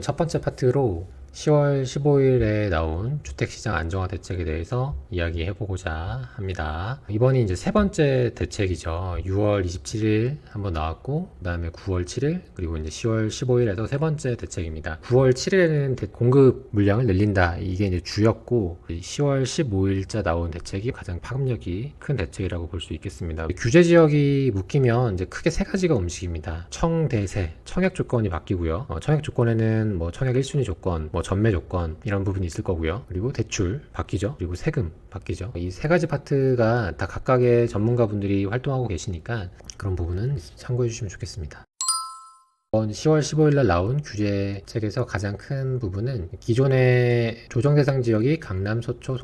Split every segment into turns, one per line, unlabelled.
첫 번째 파트로 10월 15일에 나온 주택시장 안정화 대책에 대해서 이야기해보고자 합니다. 이번이 이제 세 번째 대책이죠. 6월 27일 한번 나왔고, 그 다음에 9월 7일, 그리고 이제 10월 15일에서 세 번째 대책입니다. 9월 7일에는 공급 물량을 늘린다. 이게 이제 주였고, 10월 15일자 나온 대책이 가장 파급력이 큰 대책이라고 볼 수 있겠습니다. 규제 지역이 묶이면 이제 크게 세 가지가 움직입니다. 청대세, 청약 조건이 바뀌고요. 청약 조건에는 뭐 청약 1순위 조건, 전매 조건 이런 부분이 있을 거고요. 그리고 대출 바뀌죠. 그리고 세금 바뀌죠. 이 세 가지 파트가 다 각각의 전문가분들이 활동하고 계시니까 그런 부분은 참고해 주시면 좋겠습니다. 이번 10월 15일 날 나온 규제책에서 가장 큰 부분은 기존의 조정 대상 지역이 강남, 서초,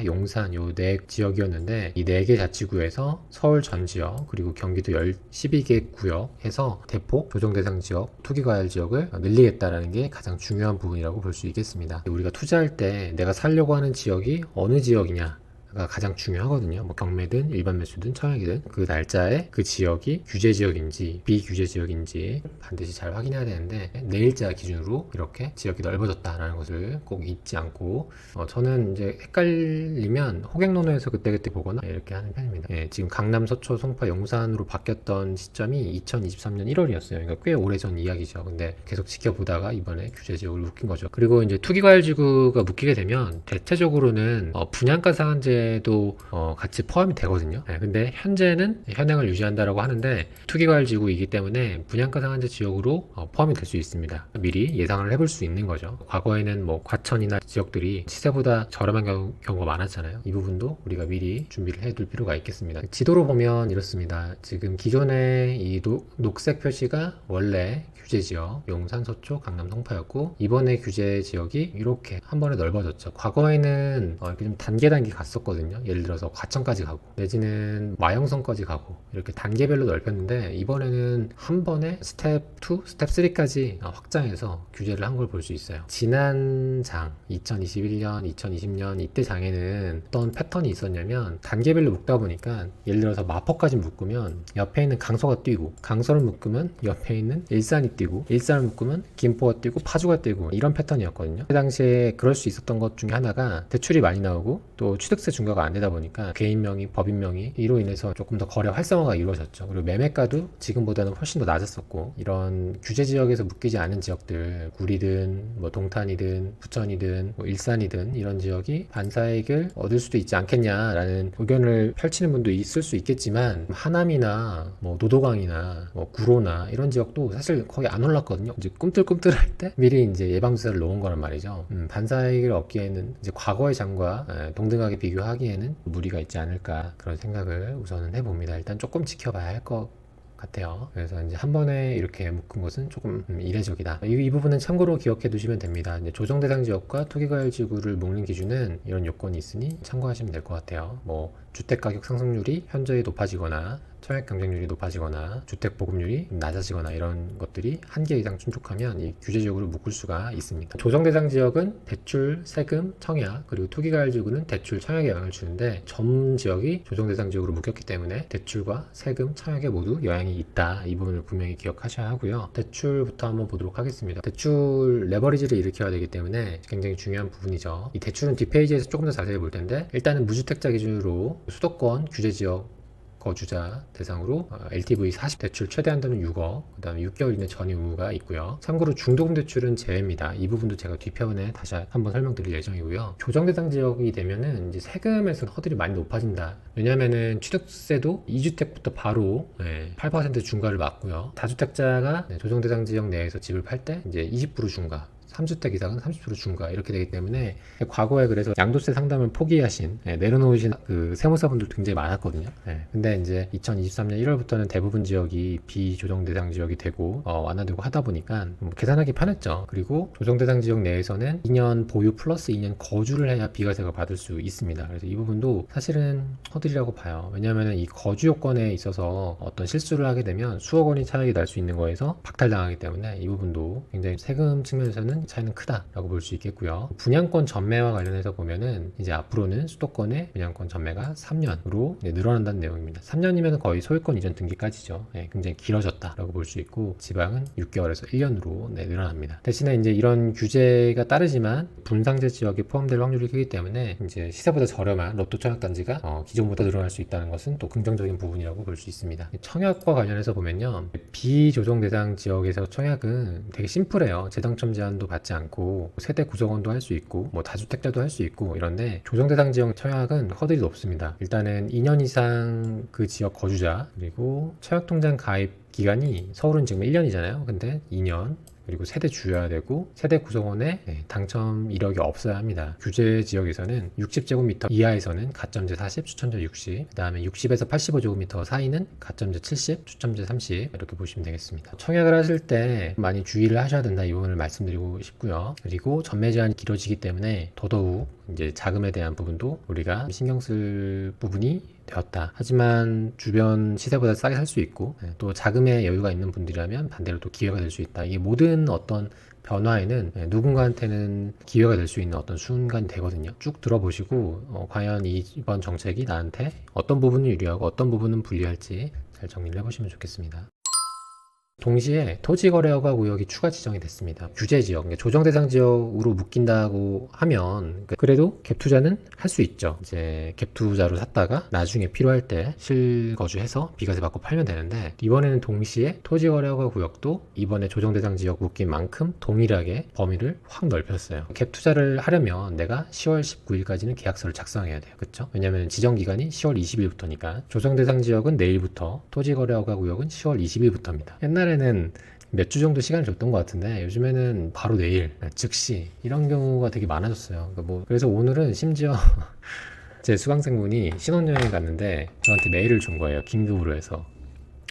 용산 요 네 지역이었는데 이 네 개 자치구에서 서울 전 지역 그리고 경기도 12개 구역 해서 대폭 조정 대상 지역, 투기과열 지역을 늘리겠다라는 게 가장 중요한 부분이라고 볼 수 있겠습니다. 우리가 투자할 때 내가 살려고 하는 지역이 어느 지역이냐 가 가장 중요하거든요. 뭐 경매든 일반 매수든 청약이든 그 날짜에 그 지역이 규제 지역인지 비규제 지역인지 반드시 잘 확인해야 되는데 내일자 기준으로 이렇게 지역이 넓어졌다라는 것을 꼭 잊지 않고 저는 이제 헷갈리면 호갱노노에서 그때그때 보거나 이렇게 하는 편입니다. 지금 강남, 서초, 송파, 용산으로 바뀌었던 시점이 2023년 1월이었어요. 그러니까 꽤 오래전 이야기죠. 근데 계속 지켜보다가 이번에 규제 지역을 묶인 거죠. 그리고 이제 투기과열지구가 묶이게 되면 대체적으로는 분양가 상한제 도 같이 포함이 되거든요. 근데 현재는 현행을 유지한다라고 하는데 투기과열지구이기 때문에 분양가 상한제 지역으로 포함이 될 수 있습니다. 미리 예상을 해볼 수 있는 거죠. 과거에는 뭐 과천이나 지역들이 시세보다 저렴한 경우가 많았잖아요. 이 부분도 우리가 미리 준비를 해둘 필요가 있겠습니다. 지도로 보면 이렇습니다. 지금 기존의 이 녹색 표시가 원래 규제 지역, 용산, 서초, 강남, 송파였고 이번에 규제 지역이 이렇게 한 번에 넓어졌죠. 과거에는 이렇게 좀 단계 갔었거든요. 예를 들어서 과천까지 가고 내지는 마영성까지 가고 이렇게 단계별로 넓혔는데 이번에는 한 번에 스텝 2, 스텝 3까지 확장해서 규제를 한 걸 볼 수 있어요. 지난 장 2021년, 2020년 이때 장에는 어떤 패턴이 있었냐면 단계별로 묶다 보니까 예를 들어서 마포까지 묶으면 옆에 있는 강서가 뛰고 강서를 묶으면 옆에 있는 일산이 뛰고 일산을 묶으면 김포가 뛰고 파주가 뛰고 이런 패턴이었거든요. 그 당시에 그럴 수 있었던 것 중에 하나가 대출이 많이 나오고 또 취득세 중과가 안 되다 보니까 개인 명의, 법인 명의 이로 인해서 조금 더 거래 활성화가 이루어졌죠. 그리고 매매가도 지금보다는 훨씬 더 낮았었고 이런 규제 지역에서 묶이지 않은 지역들 구리든 뭐 동탄이든 부천이든 뭐 일산이든 이런 지역이 반사이익을 얻을 수도 있지 않겠냐라는 의견을 펼치는 분도 있을 수 있겠지만 하남이나 뭐 노도강이나 뭐 구로나 이런 지역도 사실 거의 안 올랐거든요. 이제 꿈틀꿈틀할 때 미리 이제 예방주사를 놓은 거란 말이죠. 반사이익을 얻기에는 이제 과거의 장과 동등하게 비교하기에는 무리가 있지 않을까 그런 생각을 우선은 해봅니다. 일단 조금 지켜봐야 할 것 같아요. 그래서 이제 한 번에 이렇게 묶은 것은 조금 이례적이다. 이 부분은 참고로 기억해 두시면 됩니다. 이제 조정 대상 지역과 투기과열 지구를 묶는 기준은 이런 요건이 있으니 참고하시면 될 것 같아요. 뭐 주택 가격 상승률이 현저히 높아지거나 청약 경쟁률이 높아지거나 주택 보급률이 낮아지거나 이런 것들이 한계 이상 충족하면 이 규제 지역으로 묶을 수가 있습니다. 조정 대상 지역은 대출, 세금, 청약 그리고 투기과열 지구는 대출, 청약에 영향을 주는데 전 지역이 조정 대상 지역으로 묶였기 때문에 대출과 세금, 청약에 모두 영향이 있다. 이 부분을 분명히 기억하셔야 하고요. 대출부터 한번 보도록 하겠습니다. 대출 레버리지를 일으켜야 되기 때문에 굉장히 중요한 부분이죠. 이 대출은 뒷페이지에서 조금 더 자세히 볼 텐데 일단은 무주택자 기준으로 수도권 규제 지역 거주자 대상으로 LTV 40 대출 최대 한도는 6억 그 다음에 6개월 이내 전입 의무가 있고요. 참고로 중도금 대출은 제외입니다. 이 부분도 제가 뒤편에 다시 한번 설명드릴 예정이고요. 조정 대상 지역이 되면은 이제 세금에서 허들이 많이 높아진다. 왜냐면은 취득세도 2주택부터 바로 8% 중과를 맞고요. 다주택자가 조정 대상 지역 내에서 집을 팔 때 이제 20% 중과 3주택 이상은 30% 중과 이렇게 되기 때문에 과거에 그래서 양도세 상담을 포기하신 내려놓으신 그 세무사분들도 굉장히 많았거든요. 근데 이제 2023년 1월부터는 대부분 지역이 비조정 대상 지역이 되고 완화되고 하다 보니까 계산하기 편했죠. 그리고 조정 대상 지역 내에서는 2년 보유 플러스 2년 거주를 해야 비과세가 받을 수 있습니다. 그래서 이 부분도 사실은 허들이라고 봐요. 왜냐하면 이 거주 요건에 있어서 어떤 실수를 하게 되면 수억 원이 차익이 날 수 있는 거에서 박탈당하기 때문에 이 부분도 굉장히 세금 측면에서는 보면 차이는 크다라고 볼 수 있겠고요. 분양권 전매와 관련해서 보면은 이제 앞으로는 수도권의 분양권 전매가 3년으로 늘어난다는 내용입니다. 3년이면 거의 소유권 이전 등기까지죠. 굉장히 길어졌다라고 볼 수 있고, 지방은 6개월에서 1년으로 늘어납니다. 대신에 이제 이런 규제가 따르지만 분상제 지역이 포함될 확률이 크기 때문에 이제 시세보다 저렴한 로또 청약단지가 기존보다 늘어날 수 있다는 것은 또 긍정적인 부분이라고 볼 수 있습니다. 청약과 관련해서 보면요, 비조정 대상 지역에서 청약은 되게 심플해요. 재당첨 제한도 받지 않고 세대 구성원도 할 수 있고 뭐 다주택자도 할 수 있고 이런데, 조정 대상 지역 청약은 허들이 높습니다. 일단은 2년 이상 그 지역 거주자, 그리고 청약통장 가입 기간이 서울은 지금 1년이잖아요. 근데 2년, 그리고 세대 주여야 되고 세대 구성원에 당첨 이력이 없어야 합니다. 규제 지역에서는 60제곱미터 이하에서는 가점제 40, 추첨제 60, 그 다음에 60에서 85제곱미터 사이는 가점제 70, 추첨제 30, 이렇게 보시면 되겠습니다. 청약을 하실 때 많이 주의를 하셔야 된다, 이 부분을 말씀드리고 싶고요. 그리고 전매 제한이 길어지기 때문에 더더욱 이제 자금에 대한 부분도 우리가 신경 쓸 부분이 되었다. 하지만 주변 시세보다 싸게 살 수 있고, 또 자금에 여유가 있는 분들이라면 반대로 또 기회가 될 수 있다. 이게 모든 어떤 변화에는 누군가한테는 기회가 될 수 있는 어떤 순간이 되거든요. 쭉 들어보시고 과연 이번 정책이 나한테 어떤 부분은 유리하고 어떤 부분은 불리할지 잘 정리를 해보시면 좋겠습니다. 동시에 토지거래허가 구역이 추가 지정이 됐습니다. 규제 지역, 조정 대상 지역으로 묶인다고 하면 그래도 갭 투자는 할 수 있죠. 이제 갭 투자로 샀다가 나중에 필요할 때 실거주해서 비과세 받고 팔면 되는데, 이번에는 동시에 토지거래허가 구역도 이번에 조정 대상 지역 묶인 만큼 동일하게 범위를 확 넓혔어요. 갭 투자를 하려면 내가 10월 19일까지는 계약서를 작성해야 돼요. 그렇죠? 왜냐하면 지정 기간이 10월 20일부터니까. 조정 대상 지역은 내일부터, 토지거래허가 구역은 10월 20일부터입니다. 옛날에는 몇 주 정도 시간을 줬던 것 같은데, 요즘에는 바로 내일, 즉시, 이런 경우가 되게 많아졌어요. 그래서 오늘은 심지어 제 수강생분이 신혼여행 갔는데 저한테 메일을 준 거예요. 긴급으로 해서.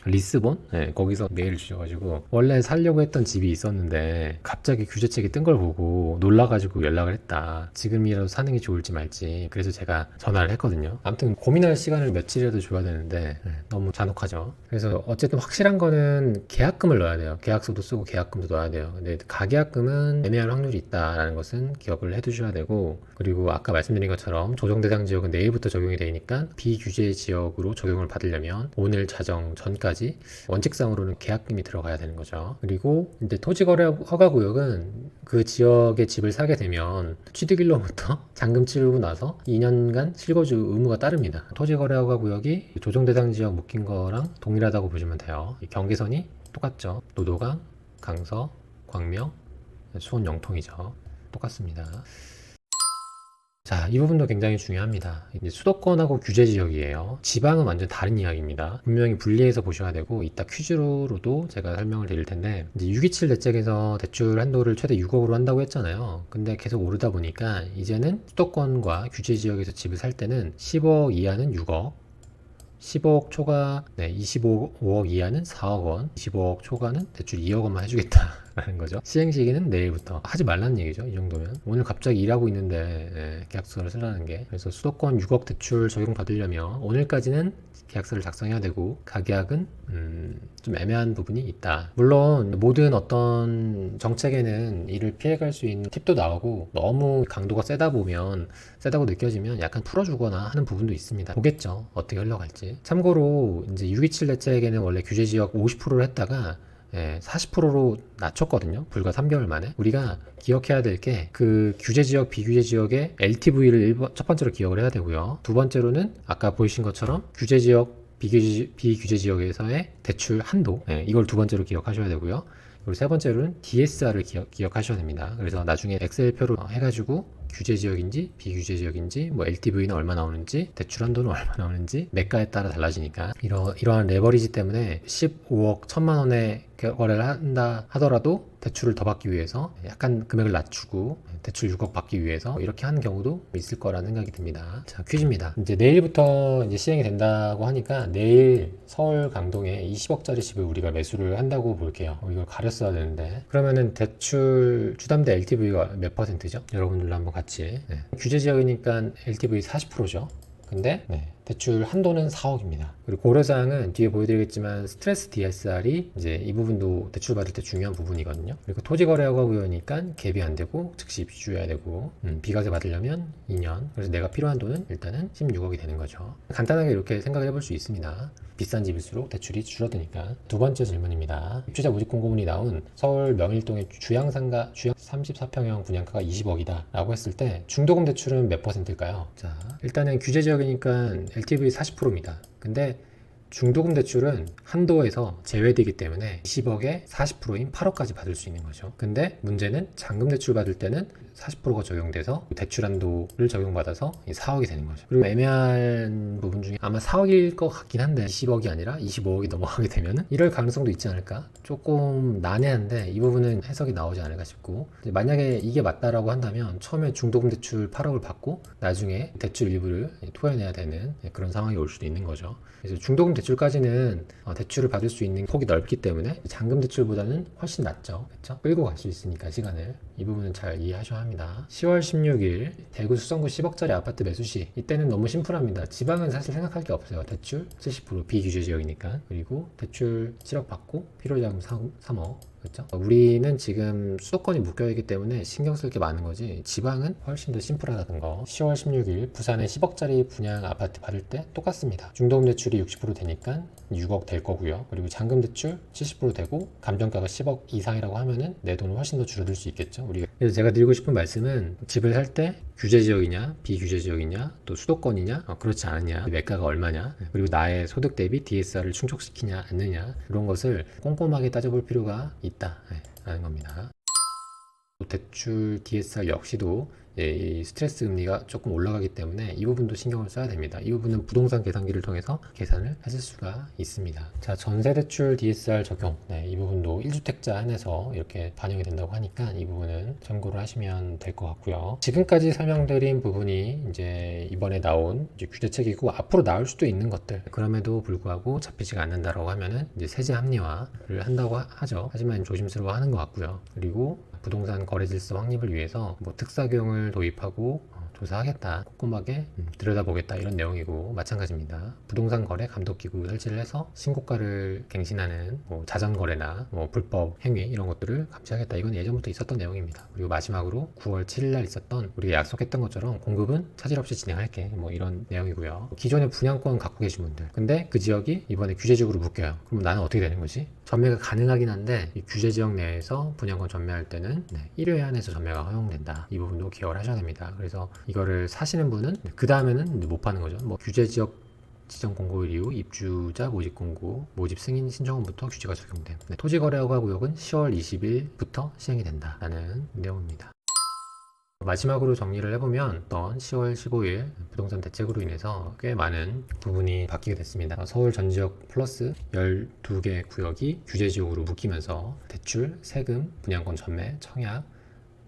리스본? 거기서 메일을 주셔가지고, 원래 살려고 했던 집이 있었는데 갑자기 규제책이 뜬 걸 보고 놀라가지고 연락을 했다. 지금이라도 사는 게 좋을지 말지. 그래서 제가 전화를 했거든요. 아무튼 고민할 시간을 며칠이라도 줘야 되는데 너무 잔혹하죠. 그래서 어쨌든 확실한 거는 계약금을 넣어야 돼요. 계약서도 쓰고 계약금도 넣어야 돼요. 근데 가계약금은 애매할 확률이 있다라는 것은 기억을 해두셔야 되고, 그리고 아까 말씀드린 것처럼 조정 대상 지역은 내일부터 적용이 되니까 비규제 지역으로 적용을 받으려면 오늘 자정 전까지 원칙상으로는 계약금이 들어가야 되는 거죠. 그리고 이제 토지거래 허가구역은 그 지역의 집을 사게 되면 취득일로부터 잔금 치르고 나서 2년간 실거주 의무가 따릅니다. 토지거래 허가구역이 조정대상 지역 묶인 거랑 동일하다고 보시면 돼요. 경계선이 똑같죠. 노도강, 강서, 광명, 수원 영통이죠. 똑같습니다. 자, 이 부분도 굉장히 중요합니다. 이제 수도권하고 규제 지역이에요. 지방은 완전 다른 이야기입니다. 분명히 분리해서 보셔야 되고, 이따 퀴즈로도 제가 설명을 드릴 텐데, 이제 627 대책에서 대출 한도를 최대 6억으로 한다고 했잖아요. 근데 계속 오르다 보니까 이제는 수도권과 규제 지역에서 집을 살 때는 10억 이하는 6억, 15억 초과, 25억 이하는 4억 원, 25억 초과는 대출 2억 원만 해주겠다라는 거죠. 시행 시기는 내일부터. 하지 말라는 얘기죠. 이 정도면. 오늘 갑자기 일하고 있는데 계약서를 쓰라는 게. 그래서 수도권 6억 대출 적용 받으려면 오늘까지는 계약서를 작성해야 되고, 가계약은 좀 애매한 부분이 있다. 물론 모든 어떤 정책에는 이를 피해갈 수 있는 팁도 나오고, 너무 강도가 세다고 느껴지면 약간 풀어주거나 하는 부분도 있습니다. 보겠죠, 어떻게 흘러갈지. 참고로 이제 627 대책에는 원래 규제 지역 50%를 했다가 40%로 낮췄거든요. 불과 3개월 만에. 우리가 기억해야 될 게, 그 규제 지역, 비규제 지역의 LTV를 첫 번째로 기억을 해야 되고요. 두 번째로는 아까 보이신 것처럼 규제 지역, 비규제 지역에서의 대출 한도, 이걸 두 번째로 기억하셔야 되고요. 그리고 세 번째로는 DSR을 기억하셔야 됩니다. 그래서 나중에 엑셀표로 해가지고 규제 지역인지 비규제 지역인지, 뭐 LTV는 얼마 나오는지, 대출 한도는 얼마 나오는지, 매가에 따라 달라지니까 이러한 레버리지 때문에 15억 1천만 원의 거래를 한다 하더라도 대출을 더 받기 위해서 약간 금액을 낮추고 대출 6억 받기 위해서 이렇게 하는 경우도 있을 거라는 생각이 듭니다. 자, 퀴즈입니다. 이제 내일부터 이제 시행이 된다고 하니까 내일 서울 강동에 20억짜리 집을 우리가 매수를 한다고 볼게요. 이걸 가렸어야 되는데, 그러면은 대출 주담대 LTV가 몇 %죠? 여러분들도 한번 같이. 규제 지역이니까 LTV 40%죠. 근데 대출 한도는 4억입니다. 그리고 고려사항은 뒤에 보여드리겠지만 스트레스 DSR이 이제 이 부분도 대출 받을 때 중요한 부분이거든요. 그리고 토지거래허가 구역이니까 갭이 안 되고 즉시 입주해야 되고 비과세 받으려면 2년. 그래서 내가 필요한 돈은 일단은 16억이 되는 거죠. 간단하게 이렇게 생각을 해볼 수 있습니다. 비싼 집일수록 대출이 줄어드니까. 두 번째 질문입니다. 입주자 모집 공고문이 나온 서울 명일동의 주양상가 주양 34평형 분양가가 20억이다 라고 했을 때 중도금 대출은 몇 퍼센트일까요? 자, 일단은 규제 지역이니까 LTV 40%입니다. 근데 중도금 대출은 한도에서 제외되기 때문에 20억에 40%인 8억까지 받을 수 있는 거죠. 근데 문제는 잔금 대출 받을 때는 40%가 적용돼서 대출 한도를 적용받아서 4억이 되는 거죠. 그리고 애매한 부분 중에 아마 4억일 것 같긴 한데 20억이 아니라 25억이 넘어가게 되면은 이럴 가능성도 있지 않을까? 조금 난해한데 이 부분은 해석이 나오지 않을까 싶고, 만약에 이게 맞다라고 한다면 처음에 중도금 대출 8억을 받고 나중에 대출 일부를 토해내야 되는 그런 상황이 올 수도 있는 거죠. 그래서 중도금 대출까지는 대출을 받을 수 있는 폭이 넓기 때문에 잔금 대출보다는 훨씬 낫죠. 그렇죠? 끌고 갈 수 있으니까 시간을. 이 부분은 잘 이해하셔야 합니다. 10월 16일 대구 수성구 10억짜리 아파트 매수 시, 이때는 너무 심플합니다. 지방은 사실 생각할 게 없어요. 대출 70% 비규제 지역이니까. 그리고 대출 7억 받고 필요자금 3억. 그렇죠? 우리는 지금 수도권이 묶여있기 때문에 신경 쓸 게 많은 거지 지방은 훨씬 더 심플하다는 거. 10월 16일 부산에 10억짜리 분양 아파트 받을 때 똑같습니다. 중도금 대출이 60% 되니까 6억 될 거고요. 그리고 잔금 대출 70% 되고 감정가가 10억 이상이라고 하면은 내 돈은 훨씬 더 줄어들 수 있겠죠. 우리가. 그래서 제가 드리고 싶은 말씀은 집을 살 때 규제 지역이냐 비규제 지역이냐 또 수도권이냐 그렇지 않느냐 매가가 얼마냐 그리고 나의 소득 대비 DSR을 충족시키냐 않느냐 이런 것을 꼼꼼하게 따져볼 필요가 있다 라는 겁니다. 대출 DSR 역시도 이 스트레스 금리가 조금 올라가기 때문에 이 부분도 신경을 써야 됩니다. 이 부분은 부동산 계산기를 통해서 계산을 하실 수가 있습니다. 자, 전세대출 DSR 적용. 이 부분도 1주택자 한해서 이렇게 반영이 된다고 하니까 이 부분은 참고를 하시면 될 것 같고요. 지금까지 설명드린 부분이 이제 이번에 나온 이제 규제책이고 앞으로 나올 수도 있는 것들. 그럼에도 불구하고 잡히지가 않는다라고 하면은 이제 세제 합리화를 한다고 하죠. 하지만 조심스러워하는 것 같고요. 그리고 부동산 거래 질서 확립을 위해서 뭐 특사경을 도입하고 조사하겠다, 꼼꼼하게 들여다보겠다 이런 내용이고 마찬가지입니다. 부동산 거래 감독기구 설치를 해서 신고가를 갱신하는 뭐 자전거래나 뭐 불법 행위 이런 것들을 감시하겠다. 이건 예전부터 있었던 내용입니다. 그리고 마지막으로 9월 7일 날 있었던 우리가 약속했던 것처럼 공급은 차질 없이 진행할게 뭐 이런 내용이고요. 기존에 분양권 갖고 계신 분들 근데 그 지역이 이번에 규제지역으로 묶여요. 그럼 나는 어떻게 되는 거지? 전매가 가능하긴 한데 이 규제 지역 내에서 분양권 전매할 때는 1회 안에서 전매가 허용된다. 이 부분도 기억을 하셔야 됩니다. 그래서 이거를 사시는 분은 그 다음에는 못 파는 거죠. 뭐 규제 지역 지정 공고일 이후 입주자 모집 공고, 모집 승인 신청원부터 규제가 적용됨. 토지거래허가 구역은 10월 20일부터 시행이 된다라는 내용입니다. 마지막으로 정리를 해보면 10월 15일 부동산 대책으로 인해서 꽤 많은 부분이 바뀌게 됐습니다. 서울 전 지역 플러스 12개 구역이 규제지역으로 묶이면서 대출, 세금, 분양권 전매, 청약,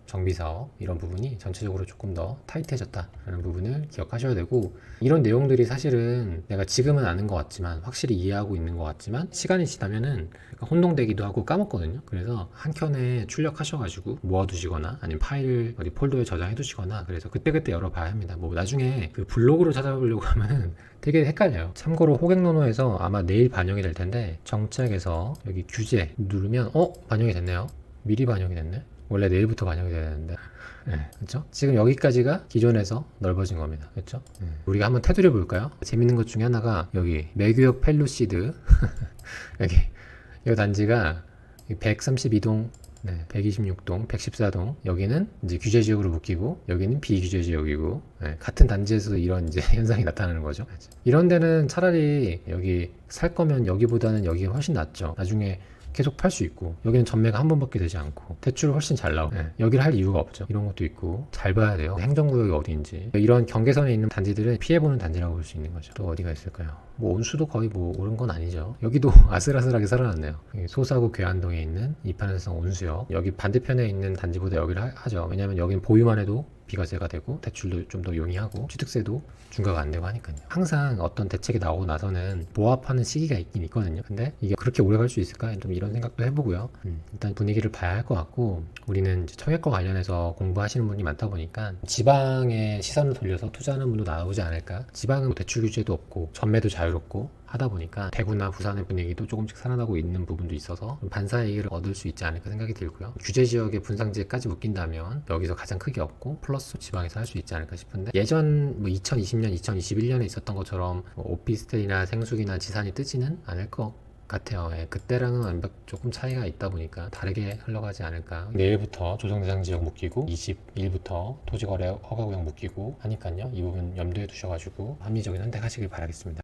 정비사업 이런 부분이 전체적으로 조금 더 타이트해졌다라는 부분을 기억하셔야 되고, 이런 내용들이 사실은 내가 지금은 아는 것 같지만 확실히 이해하고 있는 것 같지만 시간이 지나면은 혼동되기도 하고 까먹거든요. 그래서 한켠에 출력하셔가지고 모아두시거나 아니면 파일 어디 폴더에 저장해 두시거나 그래서 그때그때 열어봐야 합니다. 뭐 나중에 그 블로그로 찾아보려고 하면은 되게 헷갈려요. 참고로 호객노노에서 아마 내일 반영이 될 텐데 정책에서 여기 규제 누르면 반영이 됐네요. 미리 반영이 됐네. 원래 내일부터 반영이 돼야 되는데 그렇죠? 지금 여기까지가 기존에서 넓어진 겁니다. 그렇죠? 우리가 한번 테두려 볼까요? 재밌는 것 중에 하나가 여기 매규역 펠루시드 여기 이 단지가 132동 126동, 114동 여기는 이제 규제 지역으로 묶이고 여기는 비규제 지역이고 같은 단지에서도 이런 이제 현상이 나타나는 거죠. 이런 데는 차라리 여기 살 거면 여기보다는 여기가 훨씬 낫죠. 나중에 계속 팔 수 있고 여기는 전매가 한 번밖에 되지 않고 대출을 훨씬 잘 나오고 여기를 할 이유가 없죠. 이런 것도 있고 잘 봐야 돼요. 행정구역이 어디인지. 이런 경계선에 있는 단지들은 피해보는 단지라고 볼 수 있는 거죠. 또 어디가 있을까요? 뭐 온수도 거의 뭐 오른 건 아니죠. 여기도 아슬아슬하게 살아났네요. 소사구 괴안동에 있는 이판산성 온수역 여기 반대편에 있는 단지보다 여기를 하죠. 왜냐하면 여기는 보유만 해도 비과세가 되고 대출도 좀 더 용이하고 취득세도 중과가 안 되고 하니까요. 항상 어떤 대책이 나오고 나서는 모합하는 시기가 있긴 있거든요. 근데 이게 그렇게 오래 갈 수 있을까? 좀 이런 생각도 해보고요. 일단 분위기를 봐야 할 것 같고, 우리는 이제 청약과 관련해서 공부하시는 분이 많다 보니까 지방에 시선을 돌려서 투자하는 분도 나오지 않을까. 지방은 대출 규제도 없고 전매도 자유롭고 하다 보니까 대구나 부산의 분위기도 조금씩 살아나고 있는 부분도 있어서 반사이익을 얻을 수 있지 않을까 생각이 들고요. 규제 지역의 분상지역까지 묶인다면 여기서 가장 크게 얻고 플러스 지방에서 할 수 있지 않을까 싶은데, 예전 뭐 2020년, 2021년에 있었던 것처럼 뭐 오피스텔이나 생수기나 지산이 뜨지는 않을 것 같아요. 예, 그때랑은 완벽 조금 차이가 있다 보니까 다르게 흘러가지 않을까. 내일부터 조정대상 지역 묶이고 20일부터 토지거래 허가구역 묶이고 하니까요. 이 부분 염두에 두셔가지고 합리적인 선택하시길 바라겠습니다.